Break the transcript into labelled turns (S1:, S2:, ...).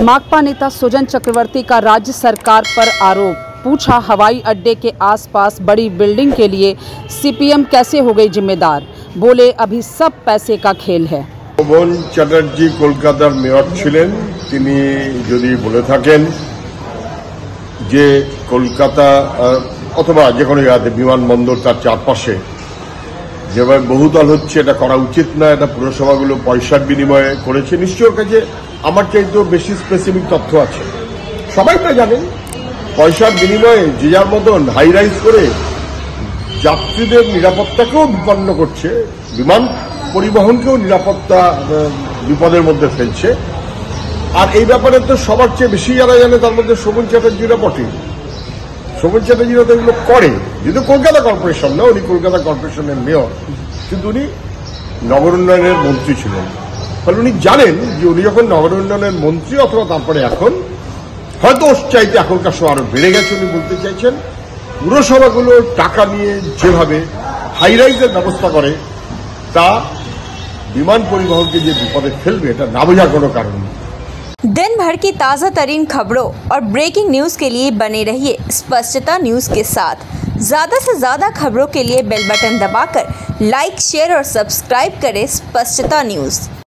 S1: माकपा नेता सुजन चक्रवर्ती का राज्य सरकार पर आरोप। पूछा, हवाई अड्डे के आसपास बड़ी बिल्डिंग के लिए सीपीएम कैसे हो गई जिम्मेदार। बोले, अभी सब पैसे का खेल है।
S2: শোভন চ্যাটার্জি কলকাতার মেয়র ছিলেন। তিনি যদি বলে থাকেন যে কলকাতা অথবা যে কোনো জায়গাতে বিমানবন্দর তার চারপাশে যেভাবে বহুতল হচ্ছে, এটা করা উচিত না, এটা পুরসভাগুলো পয়সার বিনিময়ে করেছে, নিশ্চয়ই ওর কাছে আমার চাইতেও বেশি স্পেসিফিক তথ্য আছে। সবাই তো জানেন পয়সার বিনিময়ে যে যার মতন হাই রাইজ করে যাত্রীদের নিরাপত্তাকেও বিপন্ন করছে, বিমান পরিবহনকেও নিরাপত্তা বিপদের মধ্যে ফেলছে। আর এই ব্যাপারে তো সবার চেয়ে বেশি যারা জানে তার মধ্যে শোভন চ্যাটার্জিরা বটে। শোভন চ্যাটার্জিরা তো এগুলো করে, যেহেতু কলকাতা কর্পোরেশন না, উনি কলকাতা কর্পোরেশনের মেয়র, কিন্তু উনি নগর উন্নয়নের মন্ত্রী ছিলেন। ফলে উনি জানেন যে উনি যখন নগর উন্নয়নের মন্ত্রী অথবা তারপরে এখন হয়তো ওর চাইতে এখনকার সময় আরো বেড়ে গেছে, উনি বলতে চাইছেন পুরসভাগুলো টাকা নিয়ে যেভাবে হাইরাইজের ব্যবস্থা করে তা विमान परिवहन के लिए विपदे फेलबे এটা না বোঝার কোনো কারণ নেই।
S3: दिन भर की ताज़ा तरीन खबरों और ब्रेकिंग न्यूज़ के लिए बने रहिए स्पष्टता न्यूज़ के साथ। ज़्यादा से ज़्यादा खबरों के लिए बेल बटन दबाकर लाइक, शेयर और सब्सक्राइब करें स्पष्टता न्यूज़।